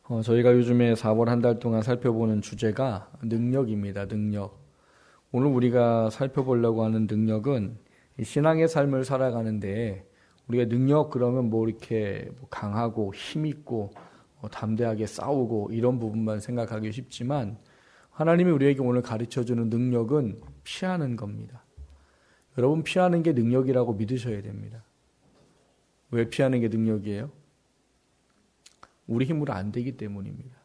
저희가 요즘에 4월 한 달 동안 살펴보는 주제가 능력입니다. 능력. 오늘 우리가 살펴보려고 하는 능력은 이 신앙의 삶을 살아가는데 우리가 능력 그러면 뭐 이렇게 강하고 힘있고 담대하게 싸우고 이런 부분만 생각하기 쉽지만 하나님이 우리에게 오늘 가르쳐주는 능력은 피하는 겁니다. 여러분, 피하는 게 능력이라고 믿으셔야 됩니다. 왜 피하는 게 능력이에요? 우리 힘으로 안 되기 때문입니다.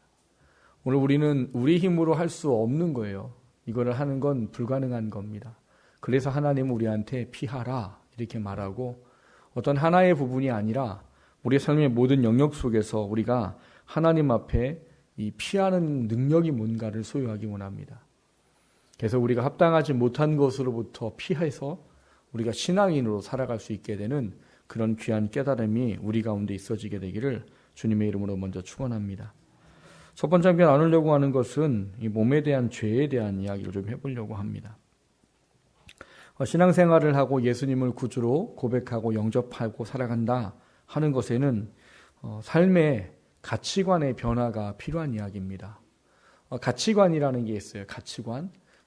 오늘 우리는 우리 힘으로 할 수 없는 거예요. 이거를 하는 건 불가능한 겁니다. 그래서 하나님은 우리한테 피하라 이렇게 말하고 어떤 하나의 부분이 아니라 우리 삶의 모든 영역 속에서 우리가 하나님 앞에 이 피하는 능력이 뭔가를 소유하기 원합니다. 그래서 우리가 합당하지 못한 것으로부터 피해서 우리가 신앙인으로 살아갈 수 있게 되는 그런 귀한 깨달음이 우리 가운데 있어지게 되기를 주님의 이름으로 먼저 축원합니다. 첫 번째 함께 나누려고 하는 것은 이 몸에 대한 죄에 대한 이야기를 좀 해보려고 합니다. 신앙생활을 하고 예수님을 구주로 고백하고 영접하고 살아간다 하는 것에는 삶의 가치관의 변화가 필요한 이야기입니다. 가치관이라는 게 있어요.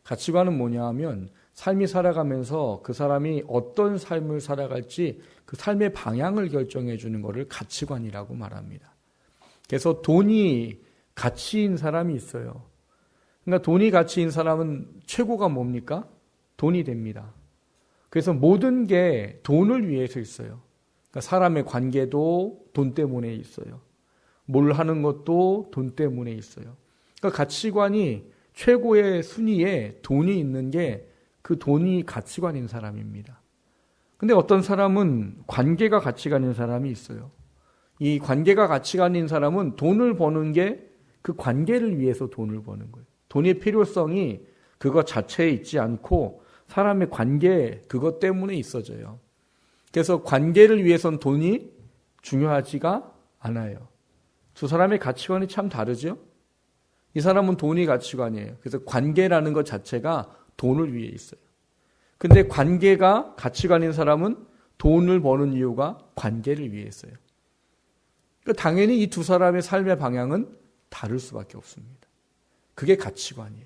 가치관은 뭐냐 하면 삶이 살아가면서 그 사람이 어떤 삶을 살아갈지 그 삶의 방향을 결정해 주는 것을 가치관이라고 말합니다. 그래서 돈이 가치인 사람이 있어요. 그러니까 돈이 가치인 사람은 최고가 뭡니까? 돈이 됩니다. 그래서 모든 게 돈을 위해서 있어요. 그러니까 사람의 관계도 돈 때문에 있어요. 뭘 하는 것도 돈 때문에 있어요. 그러니까 가치관이 최고의 순위에 돈이 있는 게 그 돈이 가치관인 사람입니다. 근데 어떤 사람은 관계가 가치관인 사람이 있어요. 이 관계가 가치관인 사람은 돈을 버는 게 그 관계를 위해서 돈을 버는 거예요. 돈의 필요성이 그것 자체에 있지 않고 사람의 관계 그것 때문에 있어져요. 그래서 관계를 위해선 돈이 중요하지가 않아요. 두 사람의 가치관이 참 다르죠? 이 사람은 돈이 가치관이에요. 그래서 관계라는 것 자체가 돈을 위해 있어요. 근데 관계가 가치관인 사람은 돈을 버는 이유가 관계를 위해 있어요. 그러니까 당연히 이 두 사람의 삶의 방향은 다를 수밖에 없습니다. 그게 가치관이에요.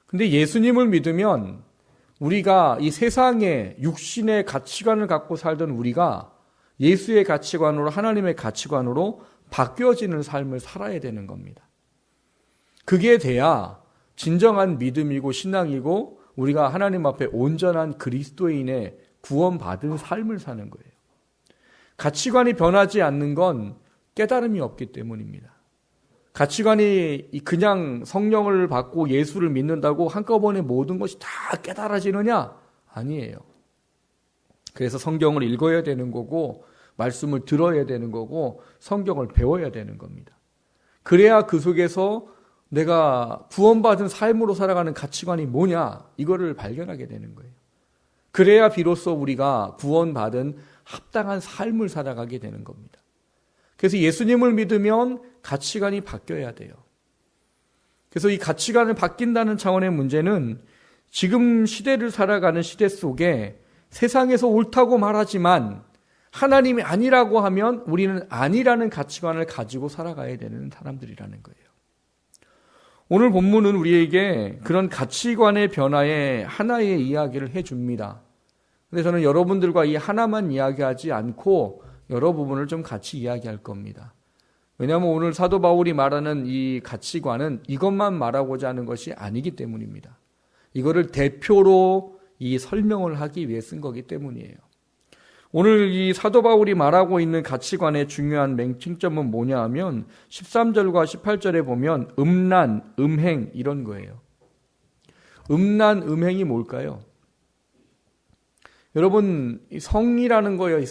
근데 예수님을 믿으면 우리가 이 세상의 육신의 가치관을 갖고 살던 우리가 예수의 가치관으로 하나님의 가치관으로 바뀌어지는 삶을 살아야 되는 겁니다. 그게 돼야 진정한 믿음이고 신앙이고 우리가 하나님 앞에 온전한 그리스도인의 구원받은 삶을 사는 거예요. 가치관이 변하지 않는 건 깨달음이 없기 때문입니다. 가치관이 그냥 성령을 받고 예수를 믿는다고 한꺼번에 모든 것이 다 깨달아지느냐? 아니에요. 그래서 성경을 읽어야 되는 거고 말씀을 들어야 되는 거고 성경을 배워야 되는 겁니다. 그래야 그 속에서 내가 구원받은 삶으로 살아가는 가치관이 뭐냐 이거를 발견하게 되는 거예요. 그래야 비로소 우리가 구원받은 합당한 삶을 살아가게 되는 겁니다. 그래서 예수님을 믿으면 가치관이 바뀌어야 돼요. 그래서 이 가치관을 바뀐다는 차원의 문제는 지금 시대를 살아가는 시대 속에 세상에서 옳다고 말하지만 하나님이 아니라고 하면 우리는 아니라는 가치관을 가지고 살아가야 되는 사람들이라는 거예요. 오늘 본문은 우리에게 그런 가치관의 변화에 하나의 이야기를 해줍니다. 근데 저는 여러분들과 이 하나만 이야기하지 않고 여러 부분을 좀 같이 이야기할 겁니다. 왜냐하면 오늘 사도 바울이 말하는 이 가치관은 이것만 말하고자 하는 것이 아니기 때문입니다. 이거를 대표로 이 설명을 하기 위해 쓴 거기 때문이에요. 오늘 이 사도 바울이 말하고 있는 가치관의 중요한 맹칭점은 뭐냐 하면 13절과 18절에 보면 음란, 음행 이런 거예요. 음란, 음행이 뭘까요? 여러분, 성이라는 거예요.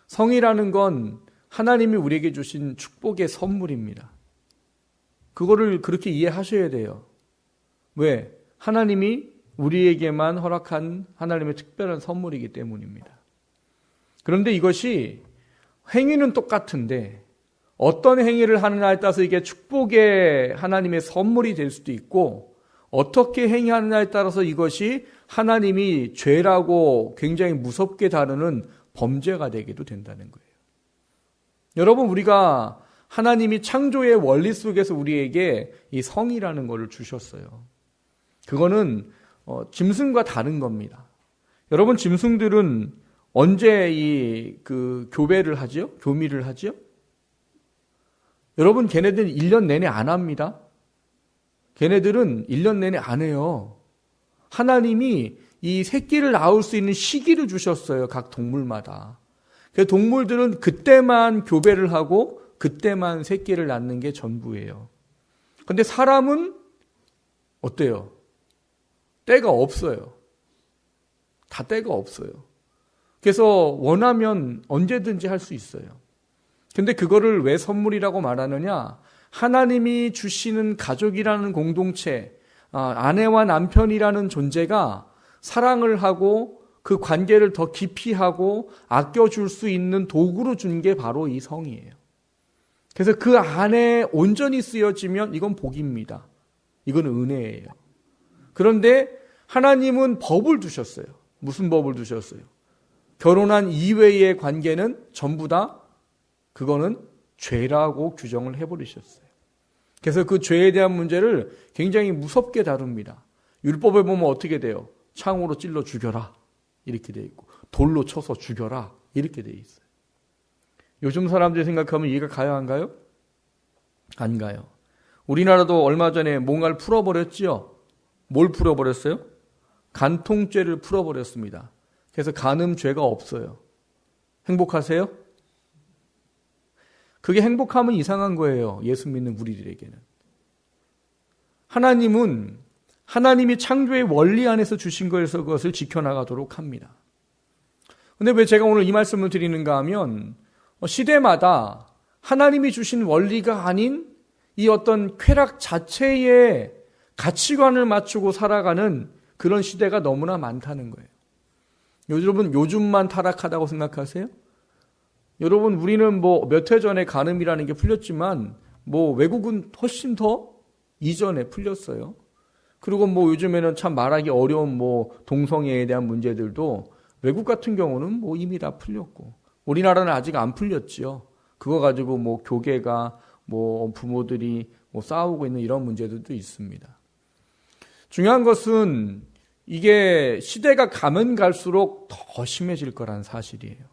성이라는 건 하나님이 우리에게 주신 축복의 선물입니다. 그거를 그렇게 이해하셔야 돼요. 왜? 하나님이 우리에게만 허락한 하나님의 특별한 선물이기 때문입니다. 그런데 이것이 행위는 똑같은데 어떤 행위를 하느냐에 따라서 이게 축복의 하나님의 선물이 될 수도 있고 어떻게 행위하느냐에 따라서 이것이 하나님이 죄라고 굉장히 무섭게 다루는 범죄가 되기도 된다는 거예요. 여러분, 우리가 하나님이 창조의 원리 속에서 우리에게 이 성이라는 것을 주셨어요. 그거는 짐승과 다른 겁니다. 여러분, 짐승들은 언제 교배를 하죠? 교미를 하죠? 여러분, 걔네들은 1년 내내 안 합니다. 걔네들은 1년 내내 안 해요. 하나님이 이 새끼를 낳을 수 있는 시기를 주셨어요. 각 동물마다. 그 동물들은 그때만 교배를 하고 그때만 새끼를 낳는 게 전부예요. 근데 사람은 어때요? 때가 없어요. 다 때가 없어요. 그래서 원하면 언제든지 할 수 있어요. 근데 그거를 왜 선물이라고 말하느냐? 하나님이 주시는 가족이라는 공동체, 아내와 남편이라는 존재가 사랑을 하고 그 관계를 더 깊이 하고 아껴줄 수 있는 도구로 준 게 바로 이 성이에요. 그래서 그 안에 온전히 쓰여지면 이건 복입니다. 이건 은혜예요. 그런데 하나님은 법을 두셨어요. 무슨 법을 두셨어요? 결혼한 이외의 관계는 전부 다 그거는 죄라고 규정을 해버리셨어요. 그래서 그 죄에 대한 문제를 굉장히 무섭게 다룹니다. 율법에 보면 어떻게 돼요? 창으로 찔러 죽여라 이렇게 돼 있고 돌로 쳐서 죽여라 이렇게 돼 있어요. 요즘 사람들이 생각하면 이해가 가요, 안 가요? 안 가요. 우리나라도 얼마 전에 뭔가를 풀어버렸지요. 뭘 풀어버렸어요? 간통죄를 풀어버렸습니다. 그래서 간음죄가 없어요. 행복하세요? 그게 행복하면 이상한 거예요. 예수 믿는 우리들에게는. 하나님은 하나님이 창조의 원리 안에서 주신 거에서 그것을 지켜나가도록 합니다. 근데 왜 제가 오늘 이 말씀을 드리는가 하면 시대마다 하나님이 주신 원리가 아닌 이 어떤 쾌락 자체의 가치관을 맞추고 살아가는 그런 시대가 너무나 많다는 거예요. 여러분, 요즘만 타락하다고 생각하세요? 여러분, 우리는 몇 해 전에 간음이라는 게 풀렸지만 외국은 훨씬 더 이전에 풀렸어요. 그리고 요즘에는 참 말하기 어려운 동성애에 대한 문제들도 외국 같은 경우는 이미 다 풀렸고 우리나라는 아직 안 풀렸지요. 그거 가지고 교계가 부모들이 싸우고 있는 이런 문제들도 있습니다. 중요한 것은 이게 시대가 가면 갈수록 더 심해질 거란 사실이에요.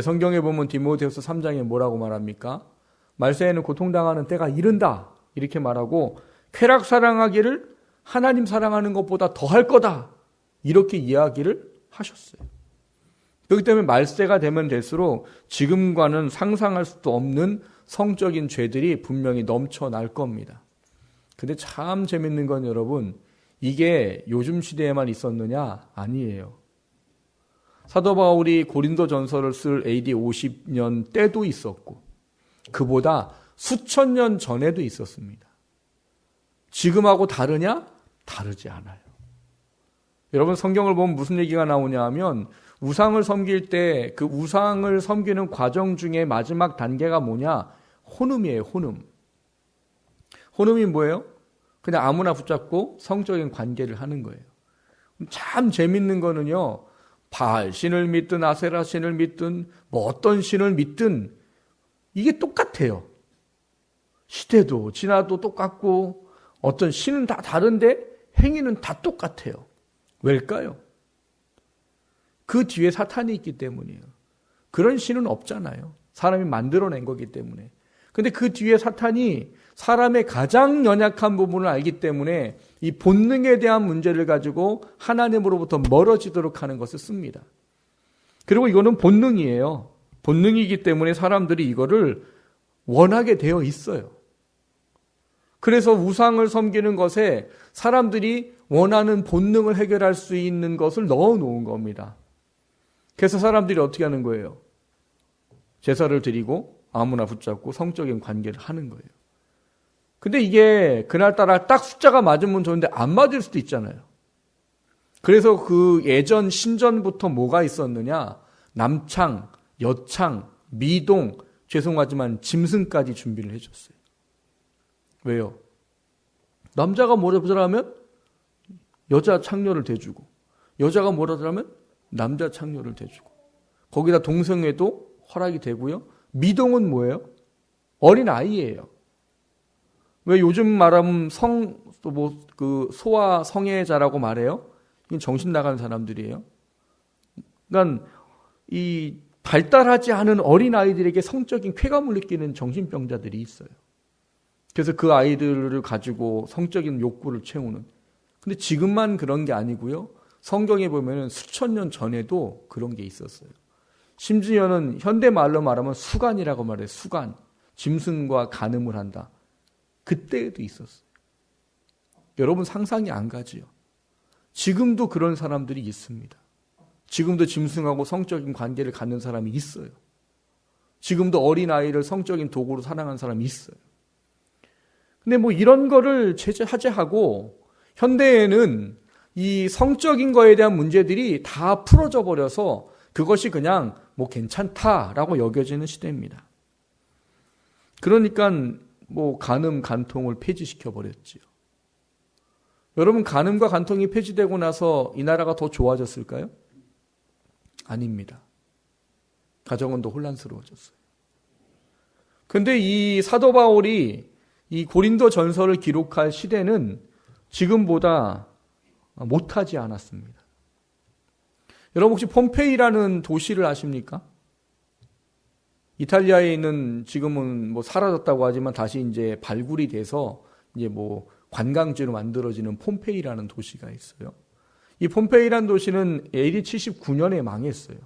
성경에 보면 디모데후서 3장에 뭐라고 말합니까? 말세에는 고통당하는 때가 이른다 이렇게 말하고 쾌락 사랑하기를 하나님 사랑하는 것보다 더 할 거다 이렇게 이야기를 하셨어요. 그렇기 때문에 말세가 되면 될수록 지금과는 상상할 수도 없는 성적인 죄들이 분명히 넘쳐날 겁니다. 근데 참 재밌는 건 여러분, 이게 요즘 시대에만 있었느냐? 아니에요. 사도 바울이 고린도 전서를 쓸 AD 50년 때도 있었고 그보다 수천 년 전에도 있었습니다. 지금하고 다르냐? 다르지 않아요. 여러분, 성경을 보면 무슨 얘기가 나오냐 하면 우상을 섬길 때 그 우상을 섬기는 과정 중에 마지막 단계가 뭐냐? 혼음이에요. 혼음. 혼음이 뭐예요? 그냥 아무나 붙잡고 성적인 관계를 하는 거예요. 참 재밌는 거는요, 바알 신을 믿든 아세라 신을 믿든 어떤 신을 믿든 이게 똑같아요. 시대도 지나도 똑같고 어떤 신은 다 다른데 행위는 다 똑같아요. 왜일까요? 그 뒤에 사탄이 있기 때문이에요. 그런 신은 없잖아요. 사람이 만들어낸 거기 때문에. 근데 그 뒤에 사탄이 사람의 가장 연약한 부분을 알기 때문에 이 본능에 대한 문제를 가지고 하나님으로부터 멀어지도록 하는 것을 씁니다. 그리고 이거는 본능이에요. 본능이기 때문에 사람들이 이거를 원하게 되어 있어요. 그래서 우상을 섬기는 것에 사람들이 원하는 본능을 해결할 수 있는 것을 넣어 놓은 겁니다. 그래서 사람들이 어떻게 하는 거예요? 제사를 드리고 아무나 붙잡고 성적인 관계를 하는 거예요. 근데 이게 그날따라 딱 숫자가 맞으면 좋은데 안 맞을 수도 있잖아요. 그래서 그 예전 신전부터 뭐가 있었느냐? 남창, 여창, 미동, 죄송하지만 짐승까지 준비를 해줬어요. 왜요? 남자가 뭐라면 여자 창녀를 대주고, 여자가 뭐라면 남자 창녀를 대주고, 거기다 동성애도 허락이 되고요. 미동은 뭐예요? 어린 아이예요. 왜 요즘 말하면 소아 성애자라고 말해요? 이건 정신 나간 사람들이에요. 그러니까 이 발달하지 않은 어린 아이들에게 성적인 쾌감을 느끼는 정신병자들이 있어요. 그래서 그 아이들을 가지고 성적인 욕구를 채우는. 근데 지금만 그런 게 아니고요. 성경에 보면은 수천 년 전에도 그런 게 있었어요. 심지어는 현대말로 말하면 수간이라고 말해요. 수간. 짐승과 간음을 한다. 그때에도 있었어요. 여러분 상상이 안 가지요. 지금도 그런 사람들이 있습니다. 지금도 짐승하고 성적인 관계를 갖는 사람이 있어요. 지금도 어린아이를 성적인 도구로 사랑하는 사람이 있어요. 근데 뭐 이런 거를 하제하고 현대에는 이 성적인 거에 대한 문제들이 다 풀어져 버려서 그것이 그냥 뭐 괜찮다라고 여겨지는 시대입니다. 그러니까 뭐 간음, 간통을 폐지시켜 버렸지요. 여러분 간음과 간통이 폐지되고 나서 이 나라가 더 좋아졌을까요? 아닙니다. 가정은 더 혼란스러워졌어요. 근데 이 사도 바울이 이 고린도 전서를 기록할 시대는 지금보다 못하지 않았습니다. 여러분 혹시 폼페이라는 도시를 아십니까? 이탈리아에 있는 지금은 뭐 사라졌다고 하지만 다시 이제 발굴이 돼서 이제 뭐 관광지로 만들어지는 폼페이라는 도시가 있어요. 이 폼페이라는 도시는 AD 79년에 망했어요.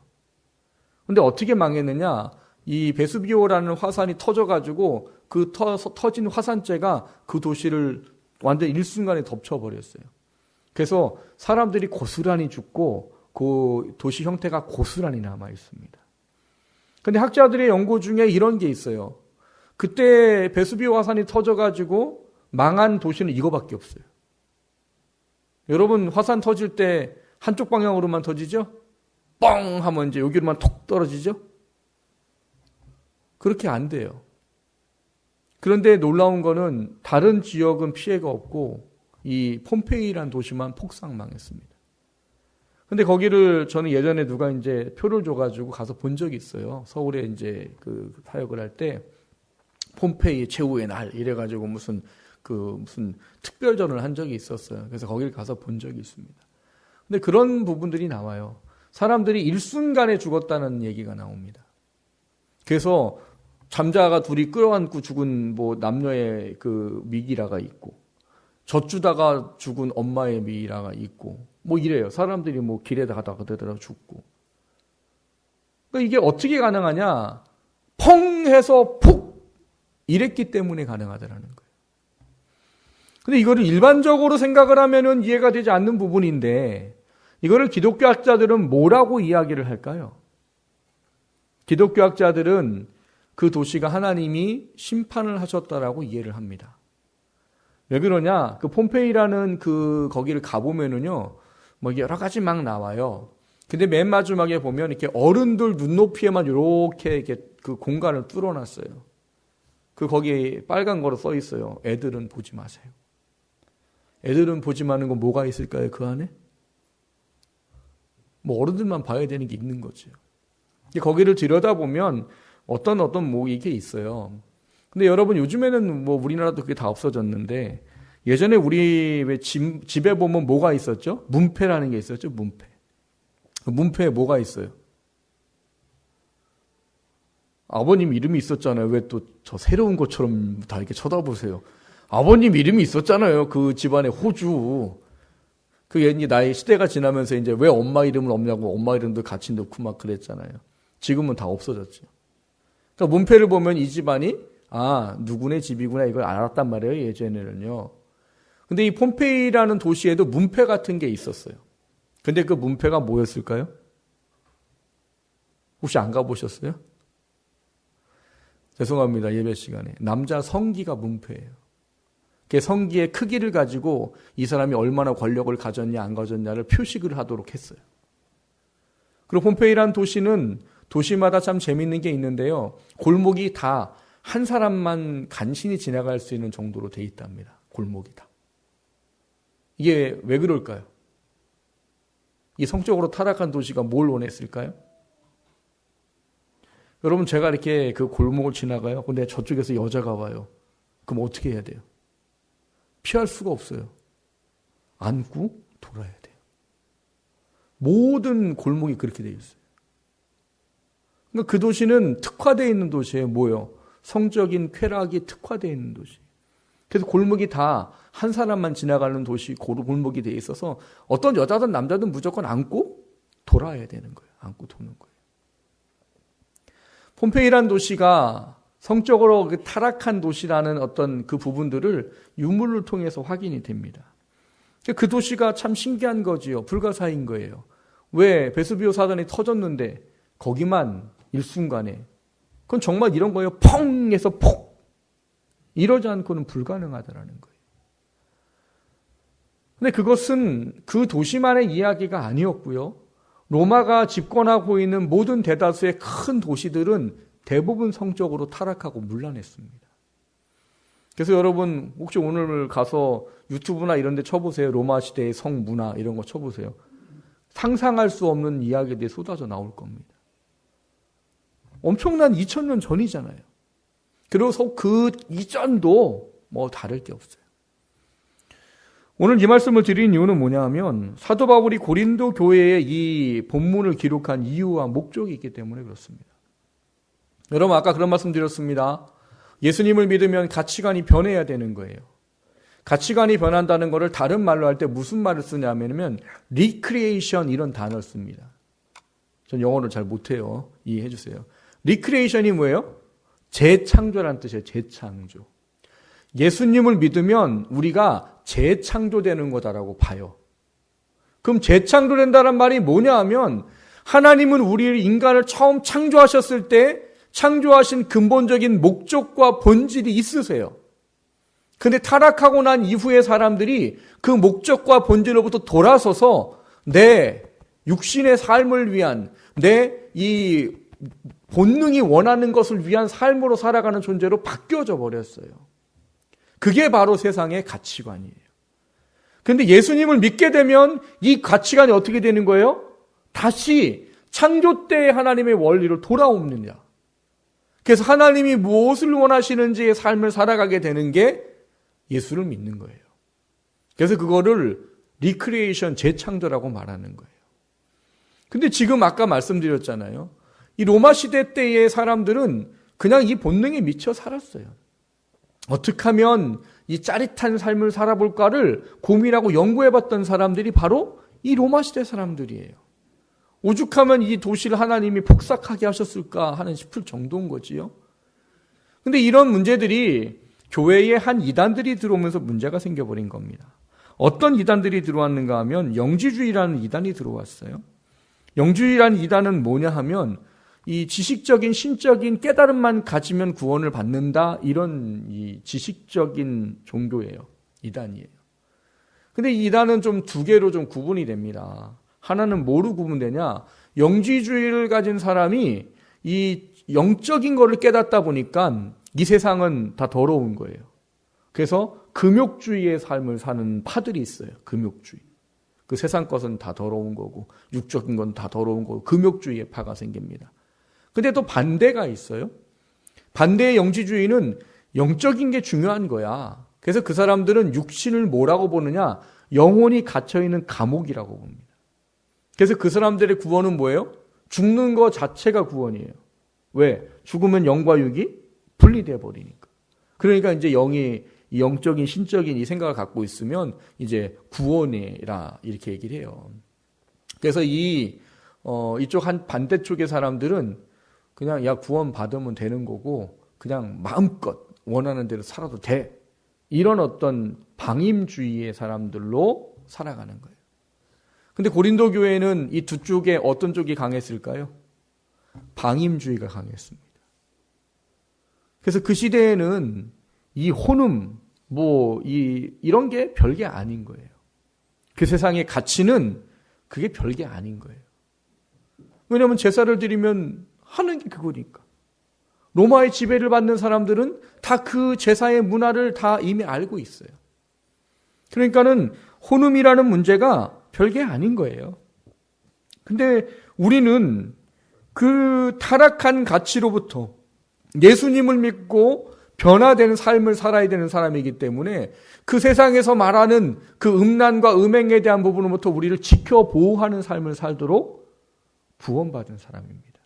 근데 어떻게 망했느냐? 이 베수비오라는 화산이 터져가지고 그 터진 화산재가 그 도시를 완전 일순간에 덮쳐버렸어요. 그래서 사람들이 고스란히 죽고 그 도시 형태가 고스란히 남아 있습니다. 근데 학자들의 연구 중에 이런 게 있어요. 그때 베수비오 화산이 터져가지고 망한 도시는 이거밖에 없어요. 여러분 화산 터질 때 한쪽 방향으로만 터지죠? 뻥 하면 이제 여기로만 톡 떨어지죠? 그렇게 안 돼요. 그런데 놀라운 거는 다른 지역은 피해가 없고 이 폼페이라는 도시만 폭삭 망했습니다. 근데 거기를 저는 예전에 누가 이제 표를 줘가지고 가서 본 적이 있어요. 서울에 이제 그 사역을 할 때 폼페이 최후의 날 이래가지고 무슨 특별전을 한 적이 있었어요. 그래서 거기를 가서 본 적이 있습니다. 근데 그런 부분들이 나와요. 사람들이 일순간에 죽었다는 얘기가 나옵니다. 그래서 잠자가 둘이 끌어안고 죽은 뭐 남녀의 그 미기라가 있고 젖주다가 죽은 엄마의 미라가 있고 뭐 이래요. 사람들이 뭐 길에다 가다가 죽고. 그러니까 이게 어떻게 가능하냐? 펑 해서 푹 이랬기 때문에 가능하다라는 거예요. 근데 이거를 일반적으로 생각을 하면은 이해가 되지 않는 부분인데 이거를 기독교 학자들은 뭐라고 이야기를 할까요? 기독교 학자들은 그 도시가 하나님이 심판을 하셨다라고 이해를 합니다. 왜 그러냐? 그 폼페이라는 거기를 가보면은요, 뭐 여러 가지 막 나와요. 근데 맨 마지막에 보면 이렇게 어른들 눈높이에만 이렇게 그 공간을 뚫어놨어요. 거기에 빨간 거로 써 있어요. 애들은 보지 마세요. 애들은 보지 마는 건 뭐가 있을까요? 그 안에? 뭐 어른들만 봐야 되는 게 있는 거죠. 거기를 들여다보면 어떤 뭐 이게 있어요. 근데 여러분 요즘에는 뭐 우리나라도 그게 다 없어졌는데 예전에 우리 왜 집에 보면 뭐가 있었죠? 문패라는 게 있었죠. 문패. 문패에 뭐가 있어요? 아버님 이름이 있었잖아요. 왜 또 저 새로운 것처럼 다 이렇게 쳐다보세요. 아버님 이름이 있었잖아요. 그 집안에 호주. 그게 나의 시대가 지나면서 이제 왜 엄마 이름은 없냐고 엄마 이름도 같이 넣고 막 그랬잖아요. 지금은 다 없어졌죠. 그러니까 문패를 보면 이 집안이 누구네 집이구나 이걸 알았단 말이에요. 예전에는요. 근데 이 폼페이라는 도시에도 문패 같은 게 있었어요. 근데 그 문패가 뭐였을까요? 혹시 안 가보셨어요? 죄송합니다. 예배 시간에. 남자 성기가 문패예요. 그 성기의 크기를 가지고 이 사람이 얼마나 권력을 가졌냐 안 가졌냐를 표식을 하도록 했어요. 그리고 폼페이라는 도시는 도시마다 참 재밌는 게 있는데요. 골목이 다 한 사람만 간신히 지나갈 수 있는 정도로 돼 있답니다. 골목이 다. 이게 왜 그럴까요? 이 성적으로 타락한 도시가 뭘 원했을까요? 여러분, 제가 이렇게 그 골목을 지나가요. 근데 저쪽에서 여자가 와요. 그럼 어떻게 해야 돼요? 피할 수가 없어요. 안고 돌아야 돼요. 모든 골목이 그렇게 되어 있어요. 그러니까 그 도시는 특화되어 있는 도시예요. 뭐예요? 성적인 쾌락이 특화되어 있는 도시. 그래서 골목이 다 한 사람만 지나가는 도시, 골목이 되어 있어서 어떤 여자든 남자든 무조건 안고 돌아야 되는 거예요. 안고 도는 거예요. 폼페이라는 도시가 성적으로 타락한 도시라는 어떤 그 부분들을 유물을 통해서 확인이 됩니다. 그 도시가 참 신기한 거지요. 불가사의인 거예요. 왜? 베수비오 사단이 터졌는데 거기만 일순간에. 그건 정말 이런 거예요. 펑 해서 폭. 이러지 않고는 불가능하다라는 거예요. 근데 그것은 그 도시만의 이야기가 아니었고요. 로마가 집권하고 있는 모든 대다수의 큰 도시들은 대부분 성적으로 타락하고 문란했습니다. 그래서 여러분 혹시 오늘 가서 유튜브나 이런 데 쳐보세요. 로마 시대의 성문화 이런 거 쳐보세요. 상상할 수 없는 이야기들이 쏟아져 나올 겁니다. 엄청난 2000년 전이잖아요. 그래서 그 이전도 뭐 다를 게 없어요. 오늘 이 말씀을 드린 이유는 뭐냐 하면 사도 바울이 고린도 교회에 이 본문을 기록한 이유와 목적이 있기 때문에 그렇습니다. 여러분 아까 그런 말씀 드렸습니다. 예수님을 믿으면 가치관이 변해야 되는 거예요. 가치관이 변한다는 것을 다른 말로 할 때 무슨 말을 쓰냐면 리크리에이션 이런 단어를 씁니다. 전 영어를 잘 못해요. 이해해 주세요. 리크리에이션이 뭐예요? 재창조라는 뜻이에요. 재창조. 예수님을 믿으면 우리가 재창조되는 거다라고 봐요. 그럼 재창조된다는 말이 뭐냐 하면 하나님은 우리 인간을 처음 창조하셨을 때 창조하신 근본적인 목적과 본질이 있으세요. 근데 타락하고 난 이후의 사람들이 그 목적과 본질로부터 돌아서서 내 육신의 삶을 위한 내 이 본능이 원하는 것을 위한 삶으로 살아가는 존재로 바뀌어져 버렸어요. 그게 바로 세상의 가치관이에요. 그런데 예수님을 믿게 되면 이 가치관이 어떻게 되는 거예요? 다시 창조 때의 하나님의 원리로 돌아옵니다. 그래서 하나님이 무엇을 원하시는지의 삶을 살아가게 되는 게 예수를 믿는 거예요. 그래서 그거를 리크리에이션, 재창조라고 말하는 거예요. 근데 지금 아까 말씀드렸잖아요. 이 로마 시대 때의 사람들은 그냥 이 본능에 미쳐 살았어요. 어떻게 하면 이 짜릿한 삶을 살아볼까를 고민하고 연구해봤던 사람들이 바로 이 로마 시대 사람들이에요. 오죽하면 이 도시를 하나님이 폭삭하게 하셨을까 하는 싶을 정도인 거지요. 근데 이런 문제들이 교회에 한 이단들이 들어오면서 문제가 생겨버린 겁니다. 어떤 이단들이 들어왔는가 하면 영지주의라는 이단이 들어왔어요. 영지주의라는 이단은 뭐냐 하면 이 지식적인 신적인 깨달음만 가지면 구원을 받는다 이런 이 지식적인 종교예요. 이단이에요. 근데 이 이단은 좀 두 개로 좀 구분이 됩니다. 하나는 뭐로 구분되냐? 영지주의를 가진 사람이 이 영적인 거를 깨닫다 보니까 이 세상은 다 더러운 거예요. 그래서 금욕주의의 삶을 사는 파들이 있어요. 금욕주의. 그 세상 것은 다 더러운 거고 육적인 건 다 더러운 거고 금욕주의의 파가 생깁니다. 근데 또 반대가 있어요. 반대의 영지주의는 영적인 게 중요한 거야. 그래서 그 사람들은 육신을 뭐라고 보느냐? 영혼이 갇혀있는 감옥이라고 봅니다. 그래서 그 사람들의 구원은 뭐예요? 죽는 거 자체가 구원이에요. 왜? 죽으면 영과 육이 분리되어 버리니까. 그러니까 이제 영이 영적인 신적인 이 생각을 갖고 있으면 이제 구원이라 이렇게 얘기를 해요. 그래서 이쪽 한 반대쪽의 사람들은 그냥 야 구원 받으면 되는 거고 그냥 마음껏 원하는 대로 살아도 돼. 이런 어떤 방임주의의 사람들로 살아가는 거예요. 근데 고린도 교회는 이 두 쪽에 어떤 쪽이 강했을까요? 방임주의가 강했습니다. 그래서 그 시대에는 이 혼음, 이런 게 별게 아닌 거예요. 그 세상의 가치는 그게 별게 아닌 거예요. 왜냐하면 제사를 드리면 하는 게 그거니까. 로마의 지배를 받는 사람들은 다 그 제사의 문화를 다 이미 알고 있어요. 그러니까는 혼음이라는 문제가 별게 아닌 거예요. 근데 우리는 그 타락한 가치로부터 예수님을 믿고 변화되는 삶을 살아야 되는 사람이기 때문에 그 세상에서 말하는 그 음란과 음행에 대한 부분으로부터 우리를 지켜 보호하는 삶을 살도록 구원받은 사람입니다.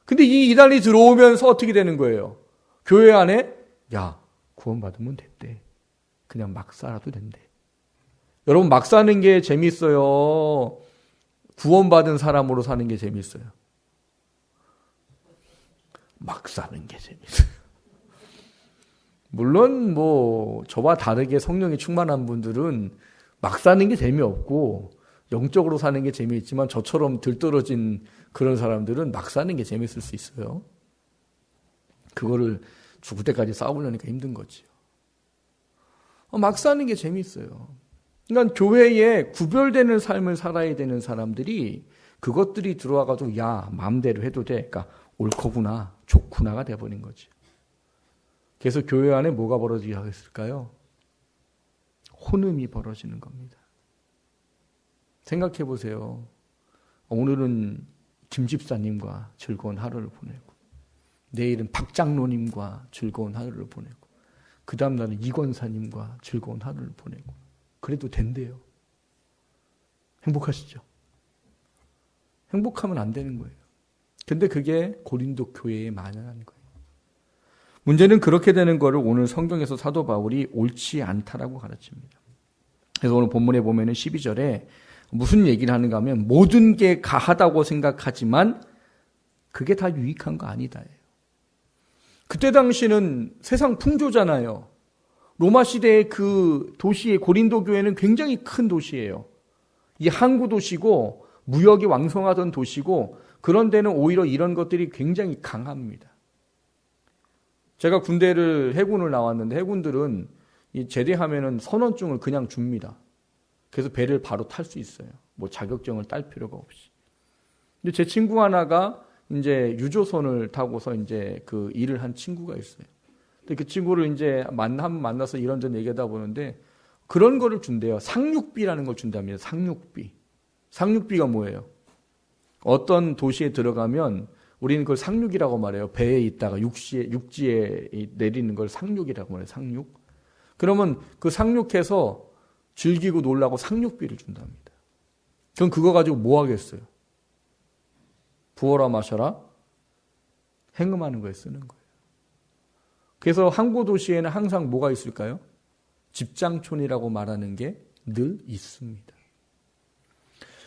근데 이 이단이 들어오면서 어떻게 되는 거예요? 교회 안에 야, 구원받으면 됐대. 그냥 막 살아도 된대. 여러분, 막 사는 게 재밌어요? 구원받은 사람으로 사는 게 재밌어요? 막 사는 게 재밌어요. 물론 저와 다르게 성령이 충만한 분들은 막 사는 게 재미없고 영적으로 사는 게 재미있지만 저처럼 들떨어진 그런 사람들은 막 사는 게 재밌을 수 있어요. 그거를 죽을 때까지 싸우려니까 힘든 거지요. 막 사는 게 재미있어요. 그러니까 교회에 구별되는 삶을 살아야 되는 사람들이 그것들이 들어와가지고 야, 마음대로 해도 돼. 그러니까 옳거구나, 좋구나가 돼버린 거죠. 그래서 교회 안에 뭐가 벌어지게 하겠을까요? 혼음이 벌어지는 겁니다. 생각해 보세요. 오늘은 김 집사님과 즐거운 하루를 보내고 내일은 박 장로님과 즐거운 하루를 보내고 그 다음 날은 이 권사님과 즐거운 하루를 보내고 그래도 된대요. 행복하시죠? 행복하면 안 되는 거예요. 근데 그게 고린도 교회에 만연한 거예요. 문제는 그렇게 되는 거를 오늘 성경에서 사도 바울이 옳지 않다라고 가르칩니다. 그래서 오늘 본문에 보면은 12절에 무슨 얘기를 하는가 하면 모든 게 가하다고 생각하지만 그게 다 유익한 거 아니다. 그때 당시는 세상 풍조잖아요. 로마 시대의 그 도시의 고린도 교회는 굉장히 큰 도시예요. 이 항구 도시고 무역이 왕성하던 도시고 그런 데는 오히려 이런 것들이 굉장히 강합니다. 제가 군대를 해군을 나왔는데 해군들은 이 제대하면은 선원증을 그냥 줍니다. 그래서 배를 바로 탈 수 있어요. 자격증을 딸 필요가 없이. 근데 제 친구 하나가 이제 유조선을 타고서 이제 그 일을 한 친구가 있어요. 근데 그 친구를 이제 한번 만나서 이런저런 얘기하다 보는데 그런 거를 준대요. 상륙비라는 걸 준답니다. 상륙비. 상륙비가 뭐예요? 어떤 도시에 들어가면 우리는 그걸 상륙이라고 말해요. 배에 있다가 육지에 내리는 걸 상륙이라고 말해요. 상륙. 그러면 그 상륙해서 즐기고 놀라고 상륙비를 준답니다. 그럼 그거 가지고 뭐 하겠어요? 부어라 마셔라 행음하는 거에 쓰는 거예요. 그래서 항구 도시에는 항상 뭐가 있을까요? 집장촌이라고 말하는 게 늘 있습니다.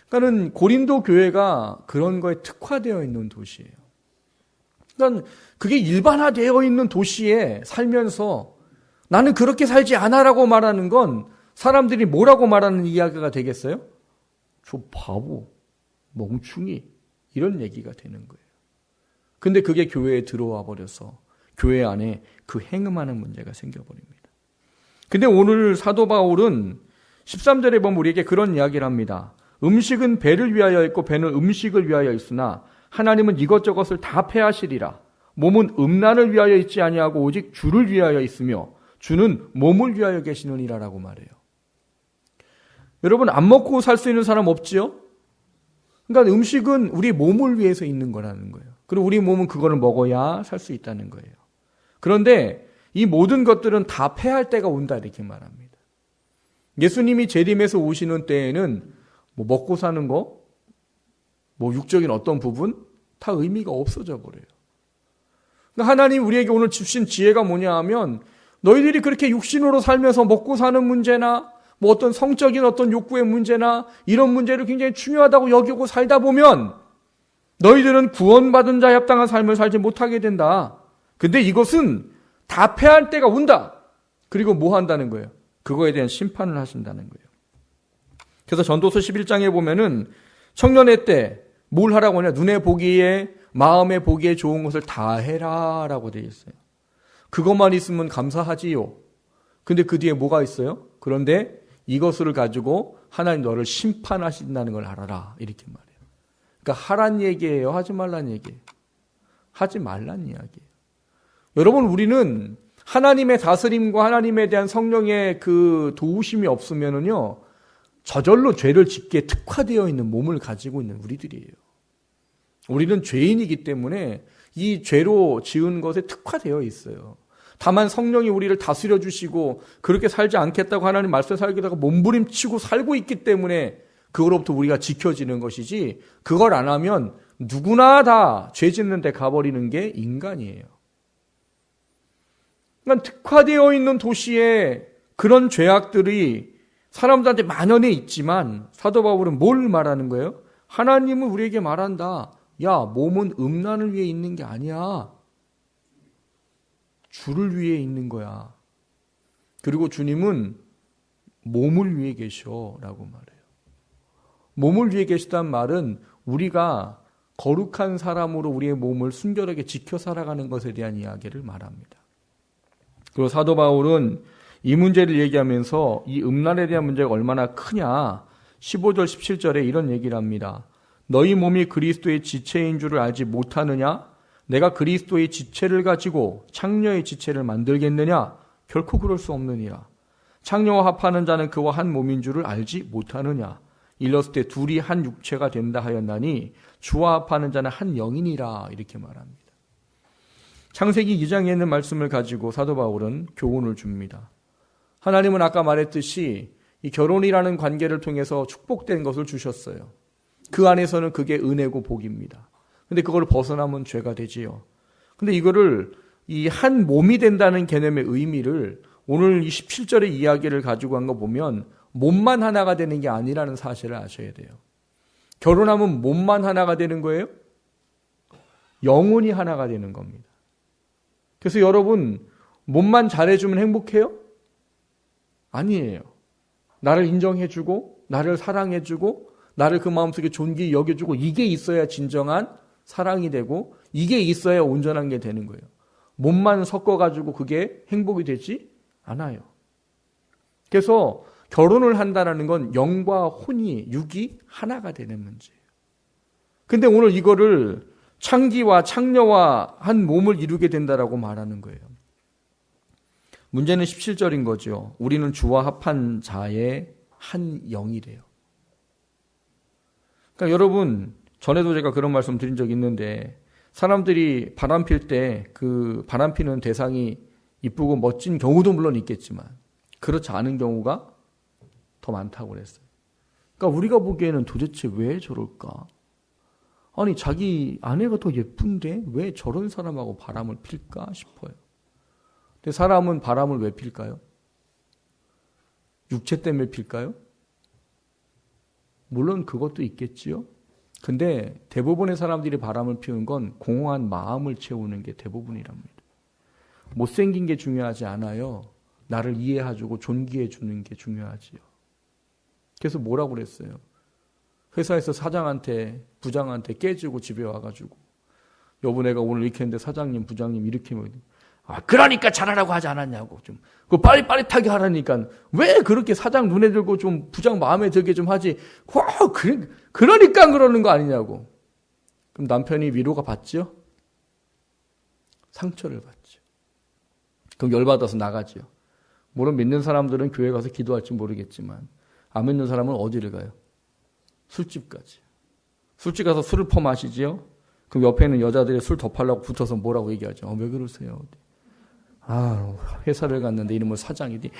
그러니까는 고린도 교회가 그런 거에 특화되어 있는 도시예요. 그러니까 그게 일반화되어 있는 도시에 살면서 나는 그렇게 살지 않아라고 말하는 건 사람들이 뭐라고 말하는 이야기가 되겠어요? 저 바보, 멍충이 이런 얘기가 되는 거예요. 근데 그게 교회에 들어와 버려서 교회 안에 그 행음하는 문제가 생겨버립니다. 근데 오늘 사도 바울은 13절에 보면 우리에게 그런 이야기를 합니다. 음식은 배를 위하여 있고 배는 음식을 위하여 있으나 하나님은 이것저것을 다 패하시리라. 몸은 음란을 위하여 있지 아니하고 오직 주를 위하여 있으며 주는 몸을 위하여 계시느니라라고 말해요. 여러분, 안 먹고 살 수 있는 사람 없지요? 그러니까 음식은 우리 몸을 위해서 있는 거라는 거예요. 그리고 우리 몸은 그거를 먹어야 살 수 있다는 거예요. 그런데 이 모든 것들은 다 패할 때가 온다 이렇게 말합니다. 예수님이 재림해서 오시는 때에는 먹고 사는 거, 육적인 어떤 부분 다 의미가 없어져 버려요. 그러니까 하나님 우리에게 오늘 주신 지혜가 뭐냐 하면 너희들이 그렇게 육신으로 살면서 먹고 사는 문제나 어떤 성적인 어떤 욕구의 문제나 이런 문제를 굉장히 중요하다고 여기고 살다 보면 너희들은 구원받은 자에 합당한 삶을 살지 못하게 된다. 근데 이것은 다 패할 때가 온다. 그리고 뭐 한다는 거예요? 그거에 대한 심판을 하신다는 거예요. 그래서 전도서 11장에 보면은 청년의 때 뭘 하라고 하냐? 눈에 보기에 마음에 보기에 좋은 것을 다 해라 라고 되어 있어요. 그것만 있으면 감사하지요. 근데 그 뒤에 뭐가 있어요? 그런데 이것을 가지고 하나님 너를 심판하신다는 걸 알아라 이렇게 말해요. 그러니까 하란 얘기예요? 하지 말란 얘기예요? 하지 말란 이야기예요. 여러분, 우리는 하나님의 다스림과 하나님에 대한 성령의 그 도우심이 없으면은요, 저절로 죄를 짓기에 특화되어 있는 몸을 가지고 있는 우리들이에요. 우리는 죄인이기 때문에 이 죄로 지은 것에 특화되어 있어요. 다만 성령이 우리를 다스려 주시고 그렇게 살지 않겠다고 하나님 말씀에 살기다가 몸부림치고 살고 있기 때문에 그거로부터 우리가 지켜지는 것이지, 그걸 안 하면 누구나 다 죄 짓는 데 가버리는 게 인간이에요. 그러니까 특화되어 있는 도시에 그런 죄악들이 사람들한테 만연해 있지만 사도 바울은 뭘 말하는 거예요? 하나님은 우리에게 말한다. 야, 몸은 음란을 위해 있는 게 아니야. 주를 위해 있는 거야. 그리고 주님은 몸을 위해 계셔라고 말해요. 몸을 위해 계시단 말은 우리가 거룩한 사람으로 우리의 몸을 순결하게 지켜 살아가는 것에 대한 이야기를 말합니다. 그리고 사도 바울은 이 문제를 얘기하면서 이 음란에 대한 문제가 얼마나 크냐, 15절 17절에 이런 얘기를 합니다. 너희 몸이 그리스도의 지체인 줄을 알지 못하느냐? 내가 그리스도의 지체를 가지고 창녀의 지체를 만들겠느냐? 결코 그럴 수 없느니라. 창녀와 합하는 자는 그와 한 몸인 줄을 알지 못하느냐? 일렀을 때 둘이 한 육체가 된다 하였나니 주와 합하는 자는 한 영이니라, 이렇게 말합니다. 창세기 2장에 있는 말씀을 가지고 사도 바울은 교훈을 줍니다. 하나님은 아까 말했듯이 이 결혼이라는 관계를 통해서 축복된 것을 주셨어요. 그 안에서는 그게 은혜고 복입니다. 근데 그걸 벗어나면 죄가 되지요. 근데 이거를 이 한 몸이 된다는 개념의 의미를 오늘 이 17절의 이야기를 가지고 한 거 보면 몸만 하나가 되는 게 아니라는 사실을 아셔야 돼요. 결혼하면 몸만 하나가 되는 거예요? 영혼이 하나가 되는 겁니다. 그래서 여러분, 몸만 잘해주면 행복해요? 아니에요. 나를 인정해주고 나를 사랑해주고 나를 그 마음속에 존귀히 여겨주고 이게 있어야 진정한 사랑이 되고 이게 있어야 온전한 게 되는 거예요. 몸만 섞어가지고 그게 행복이 되지 않아요. 그래서 결혼을 한다는 건 영과 혼이, 육이 하나가 되는 문제예요. 근데 오늘 이거를 창기와 창녀와 한 몸을 이루게 된다라고 말하는 거예요. 문제는 17절인 거죠. 우리는 주와 합한 자의 한 영이래요. 그러니까 여러분, 전에도 제가 그런 말씀 드린 적이 있는데, 사람들이 바람 필 때 그 바람 피는 대상이 이쁘고 멋진 경우도 물론 있겠지만 그렇지 않은 경우가 더 많다고 그랬어요. 그러니까 우리가 보기에는 도대체 왜 저럴까? 아니, 자기 아내가 더 예쁜데 왜 저런 사람하고 바람을 필까 싶어요. 근데 사람은 바람을 왜 필까요? 육체 때문에 필까요? 물론 그것도 있겠지요. 근데 대부분의 사람들이 바람을 피우는 건 공허한 마음을 채우는 게 대부분이랍니다. 못생긴 게 중요하지 않아요. 나를 이해해주고 존귀해 주는 게 중요하지요. 그래서 뭐라고 그랬어요? 회사에서 사장한테, 부장한테 깨지고 집에 와가지고, 여보 내가 오늘 이렇게 했는데 사장님, 부장님 이렇게 그러니까 잘하라고 하지 않았냐고, 좀 그 빠릿빠릿하게 하라니까 왜 그렇게 사장 눈에 들고 좀 부장 마음에 들게 좀 하지, 그러니까 그러는 거 아니냐고. 그럼 남편이 위로가 받죠? 상처를 받죠. 그럼 열받아서 나가죠. 물론 믿는 사람들은 교회 가서 기도할지 모르겠지만 안 믿는 사람은 어디를 가요? 술집 가지. 술집 가서 술을 퍼마시지요. 그럼 옆에 있는 여자들이 술 더 팔라고 붙어서 뭐라고 얘기하죠? 왜 그러세요? 회사를 갔는데 이름은 사장이지.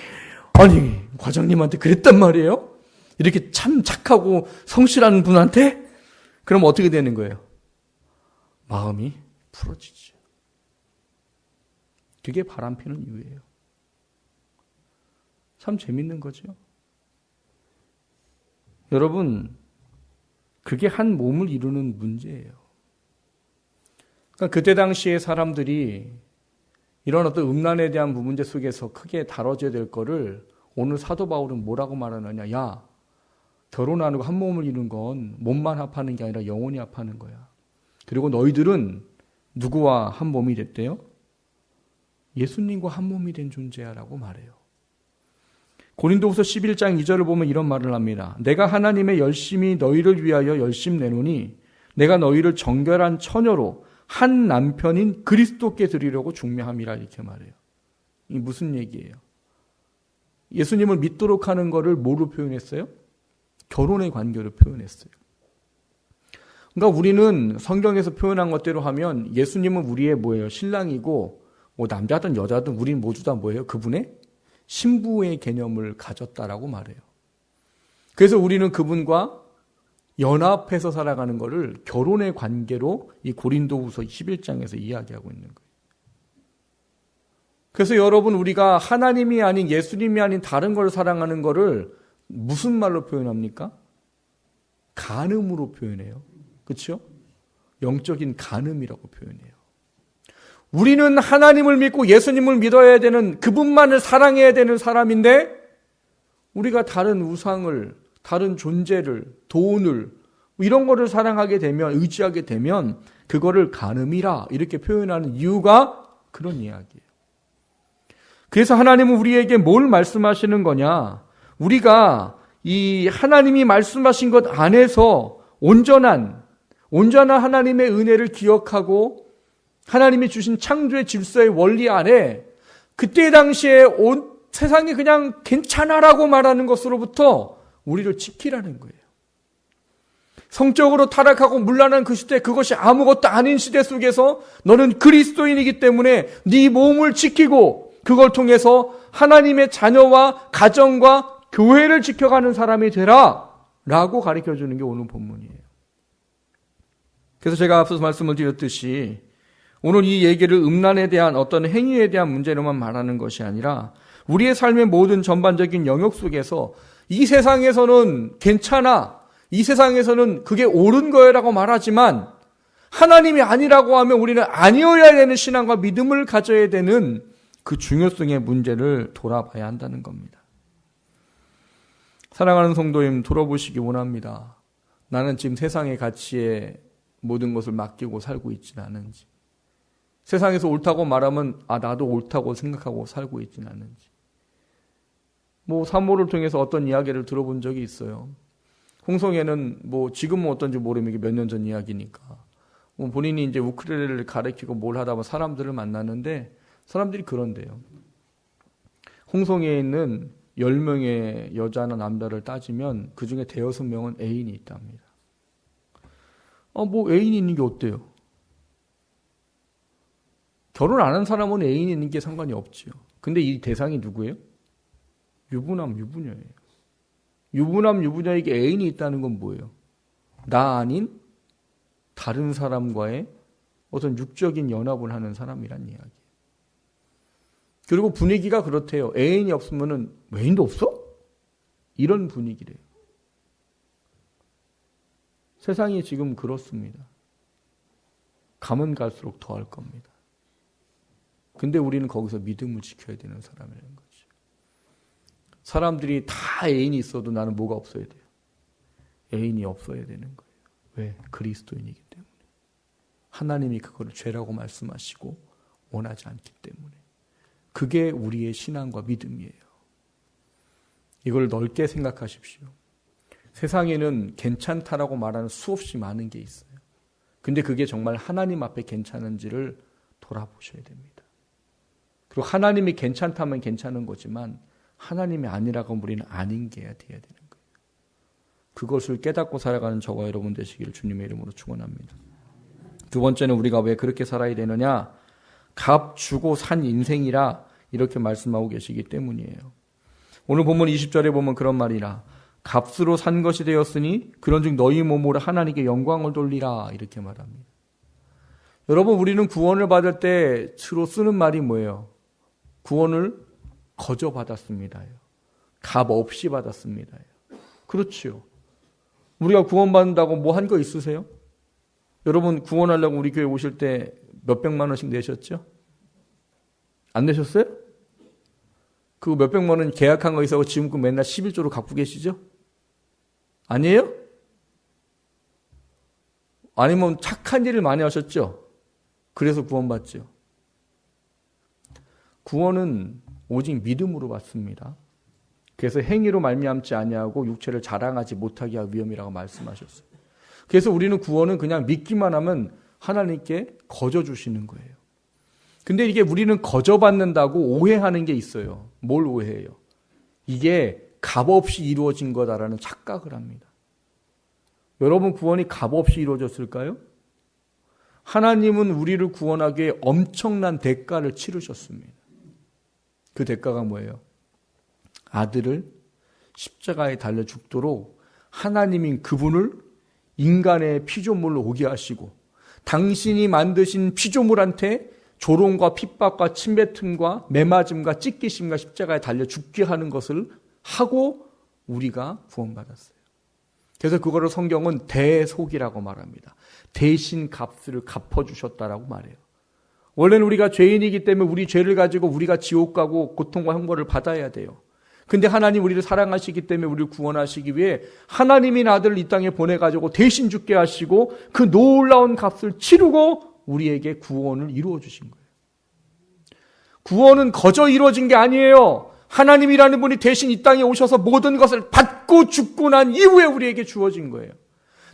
아니, 과장님한테 그랬단 말이에요? 이렇게 참 착하고 성실한 분한테? 그럼 어떻게 되는 거예요? 마음이 풀어지죠. 그게 바람피는 이유예요. 참 재밌는 거죠. 여러분, 그게 한 몸을 이루는 문제예요. 그러니까 그때 당시에 사람들이 이런 어떤 음란에 대한 문제 속에서 크게 다뤄져야 될 거를 오늘 사도 바울은 뭐라고 말하느냐. 야, 결혼하고 한 몸을 이루는 건 몸만 합하는 게 아니라 영혼이 합하는 거야. 그리고 너희들은 누구와 한 몸이 됐대요? 예수님과 한 몸이 된 존재야라고 말해요. 고린도후서 11장 2절을 보면 이런 말을 합니다. 내가 하나님의 열심히 너희를 위하여 열심 내노니 내가 너희를 정결한 처녀로 한 남편인 그리스도께 드리려고 중매함이라, 이렇게 말해요. 이게 무슨 얘기예요? 예수님을 믿도록 하는 것을 뭐로 표현했어요? 결혼의 관계로 표현했어요. 그러니까 우리는 성경에서 표현한 것대로 하면 예수님은 우리의 뭐예요? 신랑이고 뭐 남자든 여자든 우린 모두 다 뭐예요? 그분의 신부의 개념을 가졌다라고 말해요. 그래서 우리는 그분과 연합해서 살아가는 것을 결혼의 관계로 이 고린도후서 11장에서 이야기하고 있는 거예요. 그래서 여러분 우리가 하나님이 아닌 예수님이 아닌 다른 걸 사랑하는 것을 무슨 말로 표현합니까? 간음으로 표현해요. 그렇죠? 영적인 간음이라고 표현해요. 우리는 하나님을 믿고 예수님을 믿어야 되는 그분만을 사랑해야 되는 사람인데 우리가 다른 우상을, 다른 존재를, 돈을 이런 거를 사랑하게 되면, 의지하게 되면 그거를 간음이라 이렇게 표현하는 이유가 그런 이야기예요. 그래서 하나님은 우리에게 뭘 말씀하시는 거냐? 우리가 이 하나님이 말씀하신 것 안에서 온전한 하나님의 은혜를 기억하고 하나님이 주신 창조의 질서의 원리 안에 그때 당시에 온 세상이 그냥 괜찮아라고 말하는 것으로부터 우리를 지키라는 거예요. 성적으로 타락하고 문란한 그 시대, 그것이 아무것도 아닌 시대 속에서 너는 그리스도인이기 때문에 네 몸을 지키고 그걸 통해서 하나님의 자녀와 가정과 교회를 지켜가는 사람이 되라 라고 가르쳐주는 게 오늘 본문이에요. 그래서 제가 앞서서 말씀을 드렸듯이 오늘 이 얘기를 음란에 대한 어떤 행위에 대한 문제로만 말하는 것이 아니라 우리의 삶의 모든 전반적인 영역 속에서 이 세상에서는 괜찮아, 이 세상에서는 그게 옳은 거라고 말하지만 하나님이 아니라고 하면 우리는 아니어야 되는 신앙과 믿음을 가져야 되는 그 중요성의 문제를 돌아봐야 한다는 겁니다. 사랑하는 성도님, 돌아보시기 원합니다. 나는 지금 세상의 가치에 모든 것을 맡기고 살고 있지는 않은지, 세상에서 옳다고 말하면 나도 옳다고 생각하고 살고 있지는 않은지. 사모를 통해서 어떤 이야기를 들어본 적이 있어요. 홍성에는 지금은 어떤지 모르면 이게 몇 년 전 이야기니까 본인이 이제 우크렐레를 가르치고 뭘 하다 보면 사람들을 만나는데 사람들이 그런데요. 홍성에 있는 10명의 여자나 남자를 따지면 그 중에 대여섯 명은 애인이 있답니다. 애인이 있는 게 어때요? 결혼 안 한 사람은 애인이 있는 게 상관이 없지요. 근데 이 대상이 누구예요? 유부남, 유부녀예요. 유부남, 유부녀에게 애인이 있다는 건 뭐예요? 나 아닌 다른 사람과의 어떤 육적인 연합을 하는 사람이란 이야기예요. 그리고 분위기가 그렇대요. 애인이 없으면은 애인도 없어? 이런 분위기래요. 세상이 지금 그렇습니다. 가면 갈수록 더할 겁니다. 근데 우리는 거기서 믿음을 지켜야 되는 사람이라는 거죠. 사람들이 다 애인이 있어도 나는 뭐가 없어야 돼요? 애인이 없어야 되는 거예요. 왜? 그리스도인이기 때문에. 하나님이 그거를 죄라고 말씀하시고 원하지 않기 때문에. 그게 우리의 신앙과 믿음이에요. 이걸 넓게 생각하십시오. 세상에는 괜찮다라고 말하는 수없이 많은 게 있어요. 근데 그게 정말 하나님 앞에 괜찮은지를 돌아보셔야 됩니다. 그리고 하나님이 괜찮다면 괜찮은 거지만 하나님이 아니라고 하면 우리는 아닌 게 돼야 되는 거예요. 그것을 깨닫고 살아가는 저와 여러분 되시기를 주님의 이름으로 축원합니다. 두 번째는 우리가 왜 그렇게 살아야 되느냐? 값 주고 산 인생이라 이렇게 말씀하고 계시기 때문이에요. 오늘 본문 20절에 보면 그런 말이라 값으로 산 것이 되었으니 그런즉 너희 몸으로 하나님께 영광을 돌리라 이렇게 말합니다. 여러분, 우리는 구원을 받을 때 주로 쓰는 말이 뭐예요? 구원을 거저 받았습니다. 값 없이 받았습니다. 그렇죠. 우리가 구원받는다고 뭐 한 거 있으세요? 여러분 구원하려고 우리 교회 오실 때 몇백만 원씩 내셨죠? 안 내셨어요? 그 몇백만 원 계약한 거 있어서 지금 맨날 11조로 갖고 계시죠? 아니에요? 아니면 착한 일을 많이 하셨죠? 그래서 구원받죠. 구원은 오직 믿음으로 받습니다. 그래서 행위로 말미암지 아니하고 육체를 자랑하지 못하게 할 위험이라고 말씀하셨어요. 그래서 우리는 구원은 그냥 믿기만 하면 하나님께 거저 주시는 거예요. 근데 이게 우리는 거저 받는다고 오해하는 게 있어요. 뭘 오해해요? 이게 값없이 이루어진 거다라는 착각을 합니다. 여러분 구원이 값없이 이루어졌을까요? 하나님은 우리를 구원하기 위해 엄청난 대가를 치르셨습니다. 그 대가가 뭐예요? 아들을 십자가에 달려 죽도록 하나님인 그분을 인간의 피조물로 오게 하시고 당신이 만드신 피조물한테 조롱과 핍박과 침뱉음과 매맞음과 찢기심과 십자가에 달려 죽게 하는 것을 하고 우리가 구원받았어요. 그래서 그거를 성경은 대속이라고 말합니다. 대신 값을 갚아주셨다라고 말해요. 원래는 우리가 죄인이기 때문에 우리 죄를 가지고 우리가 지옥 가고 고통과 형벌을 받아야 돼요. 근데 하나님 우리를 사랑하시기 때문에 우리를 구원하시기 위해 하나님인 아들을 이 땅에 보내가지고 대신 죽게 하시고 그 놀라운 값을 치르고 우리에게 구원을 이루어 주신 거예요. 구원은 거저 이루어진 게 아니에요. 하나님이라는 분이 대신 이 땅에 오셔서 모든 것을 받고 죽고 난 이후에 우리에게 주어진 거예요.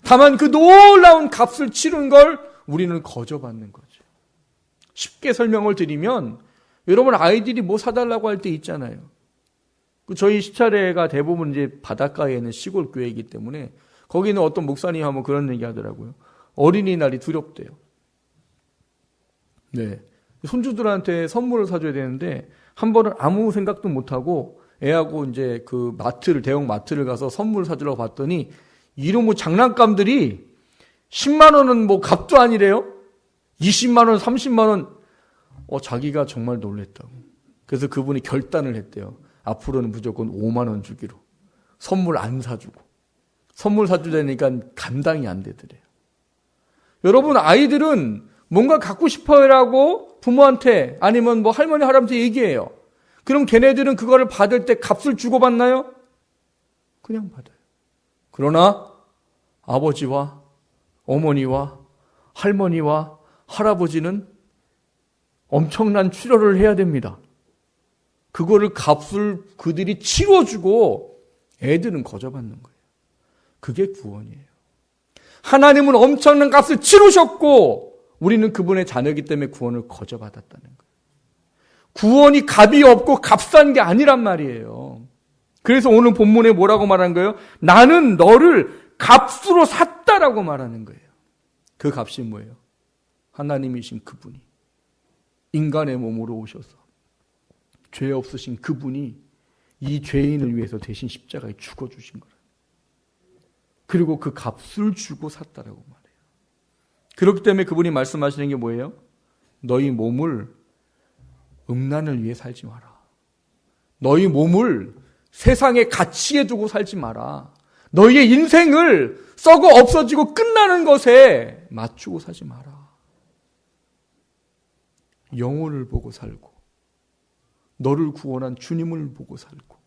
다만 그 놀라운 값을 치른 걸 우리는 거저 받는 거죠. 쉽게 설명을 드리면 여러분 아이들이 뭐 사달라고 할 때 있잖아요. 저희 시차례가 대부분 이제 바닷가에 있는 시골 교회이기 때문에 거기는 어떤 목사님 하면 그런 얘기 하더라고요. 어린이날이 두렵대요. 네. 손주들한테 선물을 사줘야 되는데 한 번은 아무 생각도 못하고 애하고 이제 그 마트를, 대형 마트를 가서 선물 사주려고 봤더니 이런 장난감들이 10만 원은 뭐 값도 아니래요. 20만 원, 30만 원. 자기가 정말 놀랬다고. 그래서 그분이 결단을 했대요. 앞으로는 무조건 5만 원 주기로. 선물 안 사주고. 선물 사주려니까 감당이 안 되더래요. 여러분 아이들은 뭔가 갖고 싶어요라고 부모한테 아니면 뭐 할머니 할아버지한테 얘기해요. 그럼 걔네들은 그거를 받을 때 값을 주고 받나요? 그냥 받아요. 그러나 아버지와 어머니와 할머니와 할아버지는 엄청난 출혈을 해야 됩니다. 그거를 값을 그들이 치러주고 애들은 거저 받는 거예요. 그게 구원이에요. 하나님은 엄청난 값을 치르셨고 우리는 그분의 자녀이기 때문에 구원을 거저 받았다는 거예요. 구원이 값이 없고 값싼 게 아니란 말이에요. 그래서 오늘 본문에 뭐라고 말한 거예요? 나는 너를 값으로 샀다라고 말하는 거예요. 그 값이 뭐예요? 하나님이신 그분이 인간의 몸으로 오셔서 죄 없으신 그분이 이 죄인을 위해서 대신 십자가에 죽어주신 거예요. 그리고 그 값을 주고 샀다라고 말해요. 그렇기 때문에 그분이 말씀하시는 게 뭐예요? 너희 몸을 음란을 위해 살지 마라. 너희 몸을 세상의 가치에 두고 살지 마라. 너희의 인생을 썩어 없어지고 끝나는 것에 맞추고 살지 마라. 영혼을 보고 살고 너를 구원한 주님을 보고 살고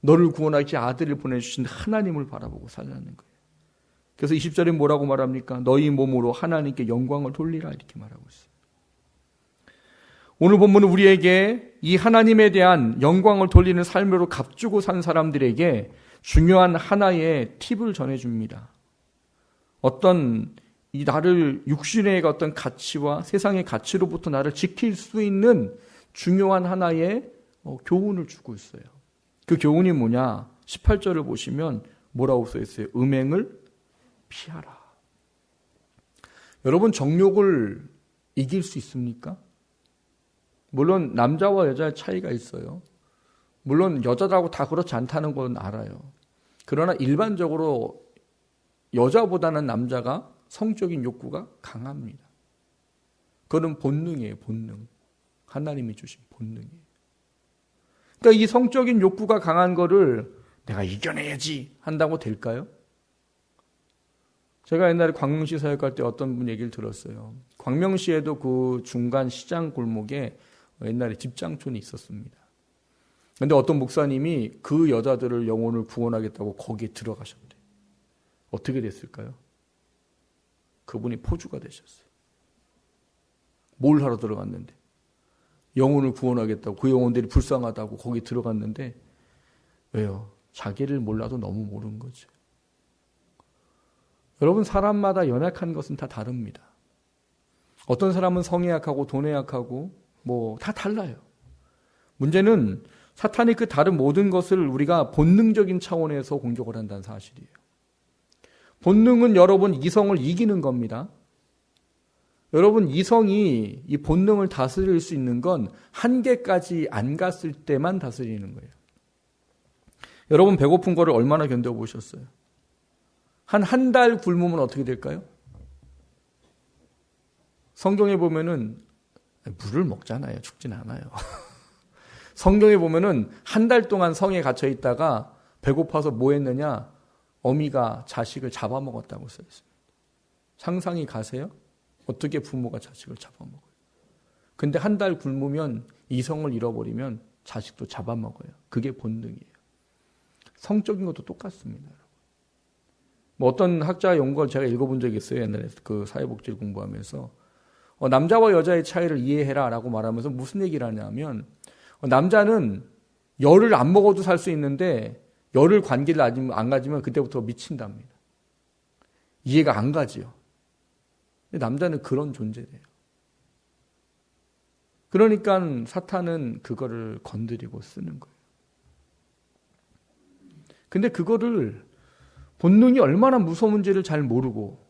너를 구원하기 아들을 보내주신 하나님을 바라보고 살라는 거예요. 그래서 20절에 뭐라고 말합니까? 너희 몸으로 하나님께 영광을 돌리라 이렇게 말하고 있어요. 오늘 본문은 우리에게 이 하나님에 대한 영광을 돌리는 삶으로 값주고 산 사람들에게 중요한 하나의 팁을 전해줍니다. 어떤 이 나를 육신의 어떤 가치와 세상의 가치로부터 나를 지킬 수 있는 중요한 하나의 교훈을 주고 있어요. 그 교훈이 뭐냐? 18절을 보시면 뭐라고 써 있어요? 음행을 피하라. 여러분 정욕을 이길 수 있습니까? 물론 남자와 여자의 차이가 있어요. 물론 여자들하고 다 그렇지 않다는 건 알아요. 그러나 일반적으로 여자보다는 남자가 성적인 욕구가 강합니다. 그건 본능이에요. 본능. 하나님이 주신 본능이에요. 그러니까 이 성적인 욕구가 강한 거를 내가 이겨내야지 한다고 될까요? 제가 옛날에 광명시 사역할 때 어떤 분 얘기를 들었어요. 광명시에도 그 중간 시장 골목에 옛날에 집장촌이 있었습니다. 그런데 어떤 목사님이 그 여자들을 영혼을 구원하겠다고 거기에 들어가셨대요. 어떻게 됐을까요? 그분이 포주가 되셨어요. 뭘 하러 들어갔는데? 영혼을 구원하겠다고 그 영혼들이 불쌍하다고 거기 들어갔는데 왜요? 자기를 몰라도 너무 모르는 거죠. 여러분 사람마다 연약한 것은 다 다릅니다. 어떤 사람은 성에 약하고 돈에 약하고 뭐 다 달라요. 문제는 사탄이 그 다른 모든 것을 우리가 본능적인 차원에서 공격을 한다는 사실이에요. 본능은 여러분 이성을 이기는 겁니다. 여러분 이성이 이 본능을 다스릴 수 있는 건 한계까지 안 갔을 때만 다스리는 거예요. 여러분 배고픈 거를 얼마나 견뎌보셨어요? 한 달 굶으면 어떻게 될까요? 성경에 보면은 물을 먹잖아요. 죽진 않아요. 성경에 보면은 한 달 동안 성에 갇혀 있다가 배고파서 뭐 했느냐? 어미가 자식을 잡아먹었다고 써 있습니다. 상상이 가세요? 어떻게 부모가 자식을 잡아먹어요? 근데 한 달 굶으면 이성을 잃어버리면 자식도 잡아먹어요. 그게 본능이에요. 성적인 것도 똑같습니다. 뭐 어떤 학자 연구를 제가 읽어본 적이 있어요. 옛날에 그 사회복지를 공부하면서 남자와 여자의 차이를 이해해라 라고 말하면서 무슨 얘기를 하냐면 남자는 열을 안 먹어도 살 수 있는데 열을 관계를 안 가지면 그때부터 미친답니다. 이해가 안 가지요. 근데 남자는 그런 존재예요. 그러니까 사탄은 그거를 건드리고 쓰는 거예요. 근데 그거를 본능이 얼마나 무서운지를 잘 모르고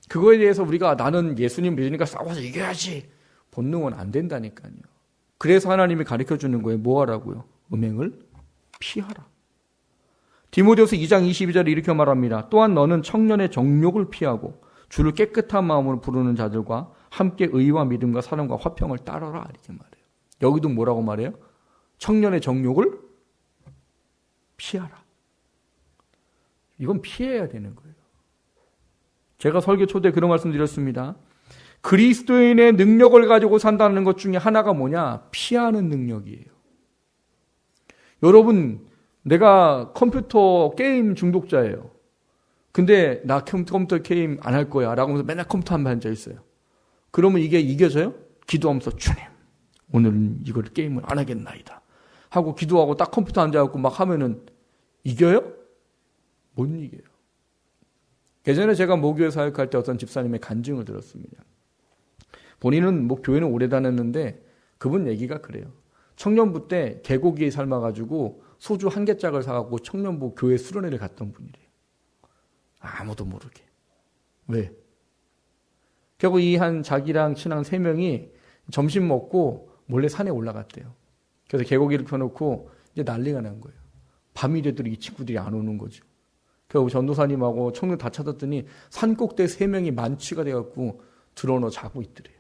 그거에 대해서 우리가 나는 예수님 믿으니까 싸워서 이겨야지. 본능은 안 된다니까요. 그래서 하나님이 가르쳐 주는 거예요. 뭐 하라고요? 음행을 피하라. 디모데후서 2장 22절에 이렇게 말합니다. 또한 너는 청년의 정욕을 피하고 주를 깨끗한 마음으로 부르는 자들과 함께 의와 믿음과 사랑과 화평을 따르라 이렇게 말해요. 여기도 뭐라고 말해요? 청년의 정욕을 피하라. 이건 피해야 되는 거예요. 제가 설교 초대 그런 말씀 드렸습니다. 그리스도인의 능력을 가지고 산다는 것 중에 하나가 뭐냐? 피하는 능력이에요. 여러분, 내가 컴퓨터 게임 중독자예요. 근데 나 컴퓨터 게임 안 할 거야 라고 하면서 맨날 컴퓨터 한번 앉아 있어요. 그러면 이게 이겨져요? 기도하면서 주님, 오늘은 이걸 게임을 안 하겠나이다 하고 기도하고 딱 컴퓨터 앉아갖고 막 하면은 이겨요? 못 이겨요. 예전에 제가 모교회 사역할 때 어떤 집사님의 간증을 들었습니다. 본인은 뭐 교회는 오래 다녔는데 그분 얘기가 그래요. 청년부 때 개고기에 삶아가지고 소주 한 개짝을 사갖고 청년부 교회 수련회를 갔던 분이래요. 아무도 모르게. 왜? 결국 이 한 자기랑 친한 3명이 점심 먹고 몰래 산에 올라갔대요. 그래서 개고기를 켜놓고 이제 난리가 난 거예요. 밤이 돼도 이 친구들이 안 오는 거죠. 결국 전도사님하고 청년 다 찾았더니 산 꼭대 3명이 만취가 돼갖고 들어넣어 자고 있더래요.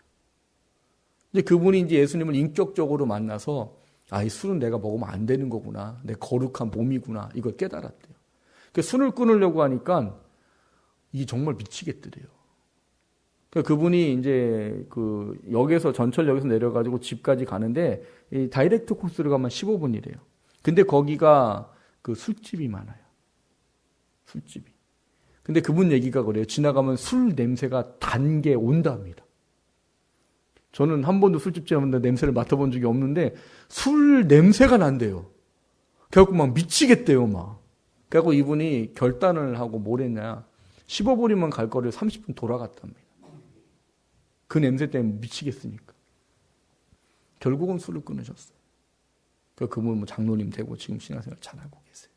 이제 그분이 이제 예수님을 인격적으로 만나서 이 술은 내가 먹으면 안 되는 거구나. 내 거룩한 몸이구나. 이걸 깨달았대요. 그 술을 끊으려고 하니까 이게 정말 미치겠더래요. 그분이 이제 그 역에서 전철역에서 내려가지고 집까지 가는데 이 다이렉트 코스로 가면 15분이래요. 근데 거기가 그 술집이 많아요. 술집이. 근데 그분 얘기가 그래요. 지나가면 술 냄새가 단 게 온답니다. 저는 한 번도 술집 지나는데 냄새를 맡아본 적이 없는데 술 냄새가 난대요. 그래갖고 막 미치겠대요, 막. 그래갖고 이분이 결단을 하고 뭘 했냐. 15분이면 갈 거리를 30분 돌아갔답니다. 그 냄새 때문에 미치겠으니까. 결국은 술을 끊으셨어요. 그분 뭐 장로님 되고 지금 신앙생활 잘하고 계세요.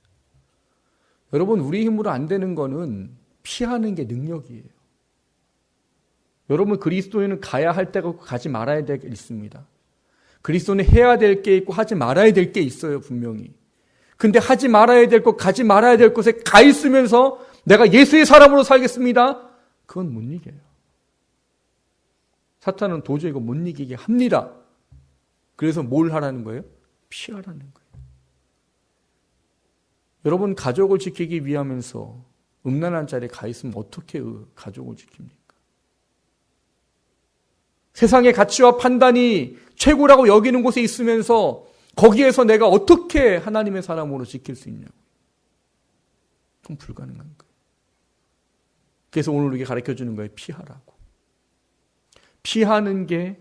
여러분, 우리 힘으로 안 되는 거는 피하는 게 능력이에요. 여러분, 그리스도인은 가야 할 때가 있고 가지 말아야 될 게 있습니다. 그리스도는 해야 될 게 있고 하지 말아야 될 게 있어요, 분명히. 근데 하지 말아야 될 것, 가지 말아야 될 곳에 가 있으면서 내가 예수의 사람으로 살겠습니다. 그건 못 이겨요. 사탄은 도저히 이거 못 이기게 합니다. 그래서 뭘 하라는 거예요? 피하라는 거예요. 여러분, 가족을 지키기 위하면서 음란한 자리에 가 있으면 어떻게 가족을 지킵니까? 세상의 가치와 판단이 최고라고 여기는 곳에 있으면서 거기에서 내가 어떻게 하나님의 사람으로 지킬 수 있냐고. 그건 불가능한 거예요. 그래서 오늘 우리에게 가르쳐 주는 거예요. 피하라고. 피하는 게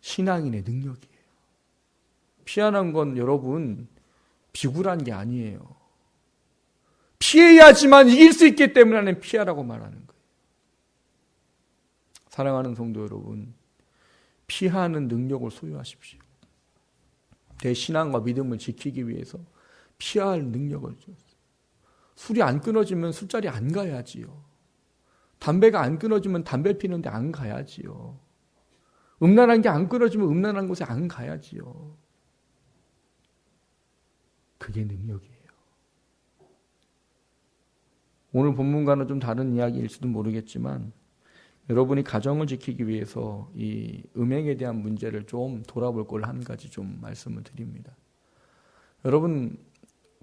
신앙인의 능력이에요. 피하는 건 여러분 비굴한 게 아니에요. 피해야지만 이길 수 있기 때문에 나는 피하라고 말하는 거예요. 사랑하는 성도 여러분, 피하는 능력을 소유하십시오. 내 신앙과 믿음을 지키기 위해서 피할 능력을 주었어요. 술이 안 끊어지면 술자리 안 가야지요. 담배가 안 끊어지면 담배 피는데 안 가야지요. 음란한 게 안 끊어지면 음란한 곳에 안 가야지요. 그게 능력이에요. 오늘 본문과는 좀 다른 이야기일지도 모르겠지만 여러분이 가정을 지키기 위해서 이 음행에 대한 문제를 좀 돌아볼 걸 한 가지 좀 말씀을 드립니다. 여러분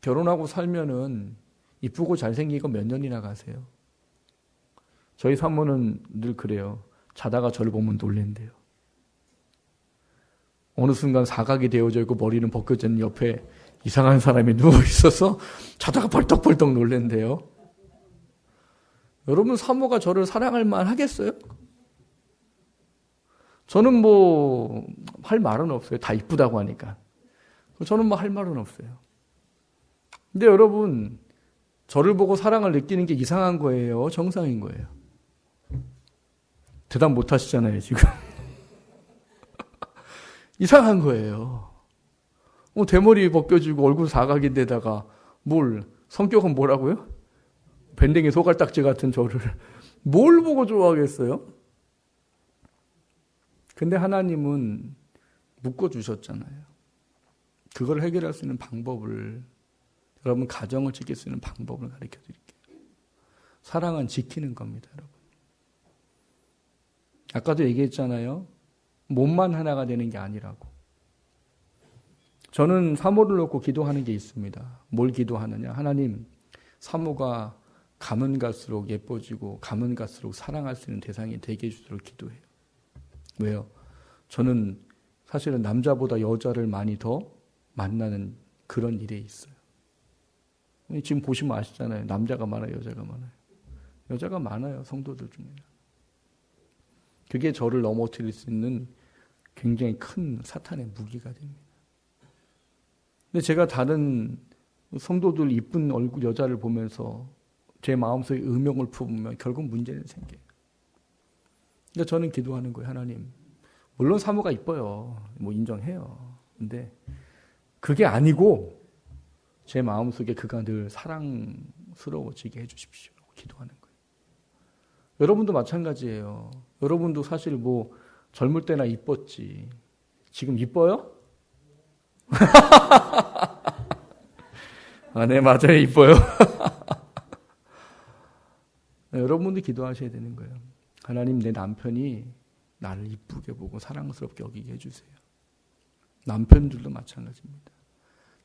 결혼하고 살면은 이쁘고 잘생기고 몇 년이나 가세요? 저희 사모는 늘 그래요. 자다가 저를 보면 놀랜대요. 어느 순간 사각이 되어져 있고 머리는 벗겨져 있는 옆에 이상한 사람이 누워 있어서 자다가 벌떡벌떡 놀랜대요. 여러분 사모가 저를 사랑할 만 하겠어요? 저는 뭐 할 말은 없어요. 다 이쁘다고 하니까. 저는 뭐 할 말은 없어요. 근데 여러분 저를 보고 사랑을 느끼는 게 이상한 거예요? 정상인 거예요? 대답 못 하시잖아요, 지금. 이상한 거예요. 대머리 벗겨지고 얼굴 사각인데다가 성격은 뭐라고요? 밴댕이 소갈딱지 같은 저를 뭘 보고 좋아하겠어요? 근데 하나님은 묶어주셨잖아요. 그걸 해결할 수 있는 방법을, 여러분 가정을 지킬 수 있는 방법을 가르쳐 드릴게요. 사랑은 지키는 겁니다, 여러분. 아까도 얘기했잖아요. 몸만 하나가 되는 게 아니라고. 저는 사모를 놓고 기도하는 게 있습니다. 뭘 기도하느냐? 하나님, 사모가 가면 갈수록 예뻐지고 가면 갈수록 사랑할 수 있는 대상이 되게 해주도록 기도해요. 왜요? 저는 사실은 남자보다 여자를 많이 더 만나는 그런 일에 있어요. 지금 보시면 아시잖아요. 남자가 많아요, 여자가 많아요. 여자가 많아요, 성도들 중에. 그게 저를 넘어뜨릴 수 있는 굉장히 큰 사탄의 무기가 됩니다. 근데 제가 다른 성도들 이쁜 얼굴 여자를 보면서 제 마음속에 의명을 품으면 결국 문제는 생겨요. 그러니까 저는 기도하는 거예요. 하나님, 물론 사모가 이뻐요. 뭐 인정해요. 근데 그게 아니고 제 마음속에 그가 늘 사랑스러워지게 해주십시오. 기도하는 거예요. 여러분도 마찬가지예요. 여러분도 사실 뭐 젊을 때나 이뻤지. 지금 이뻐요? 네, 맞아요. 이뻐요. 여러분도 기도하셔야 되는 거예요. 하나님, 내 남편이 나를 이쁘게 보고 사랑스럽게 여기게 해주세요. 남편들도 마찬가지입니다.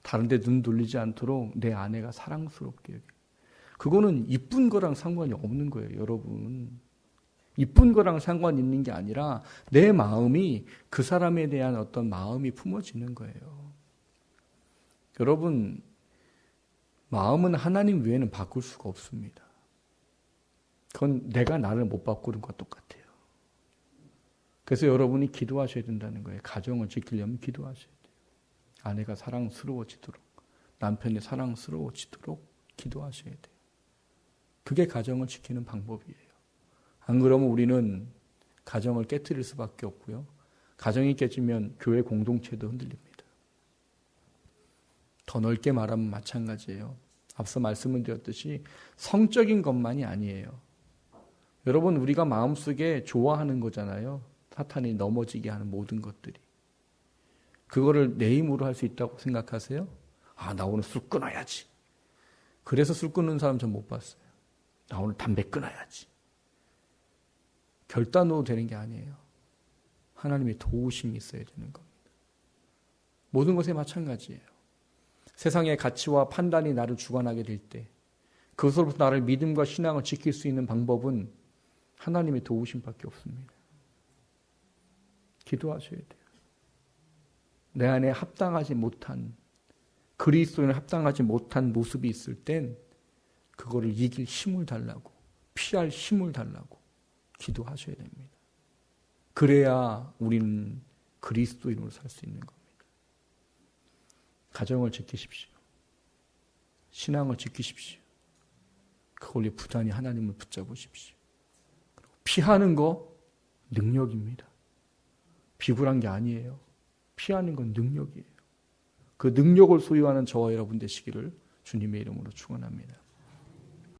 다른 데 눈 돌리지 않도록 내 아내가 사랑스럽게 여기게. 그거는 이쁜 거랑 상관이 없는 거예요, 여러분. 이쁜 거랑 상관 있는 게 아니라 내 마음이 그 사람에 대한 어떤 마음이 품어지는 거예요. 여러분, 마음은 하나님 외에는 바꿀 수가 없습니다. 그건 내가 나를 못 바꾸는 것과 똑같아요. 그래서 여러분이 기도하셔야 된다는 거예요. 가정을 지키려면 기도하셔야 돼요. 아내가 사랑스러워지도록, 남편이 사랑스러워지도록 기도하셔야 돼요. 그게 가정을 지키는 방법이에요. 안 그러면 우리는 가정을 깨트릴 수밖에 없고요. 가정이 깨지면 교회 공동체도 흔들립니다. 더 넓게 말하면 마찬가지예요. 앞서 말씀을 드렸듯이 성적인 것만이 아니에요. 여러분, 우리가 마음속에 좋아하는 거잖아요. 사탄이 넘어지게 하는 모든 것들이. 그거를 내 힘으로 할 수 있다고 생각하세요? 나 오늘 술 끊어야지. 그래서 술 끊는 사람 전 못 봤어요. 나 오늘 담배 끊어야지. 결단으로 되는 게 아니에요. 하나님의 도우심이 있어야 되는 겁니다. 모든 것에 마찬가지예요. 세상의 가치와 판단이 나를 주관하게 될 때 그것으로부터 나를 믿음과 신앙을 지킬 수 있는 방법은 하나님의 도우심밖에 없습니다. 기도하셔야 돼요. 내 안에 합당하지 못한, 그리스도인을 합당하지 못한 모습이 있을 땐 그거를 이길 힘을 달라고, 피할 힘을 달라고 기도하셔야 됩니다. 그래야 우리는 그리스도인으로 살 수 있는 겁니다. 가정을 지키십시오. 신앙을 지키십시오. 그걸 위해 부단히 하나님을 붙잡으십시오. 그리고 피하는 거 능력입니다. 비굴한 게 아니에요. 피하는 건 능력이에요. 그 능력을 소유하는 저와 여러분 되시기를 주님의 이름으로 축원합니다.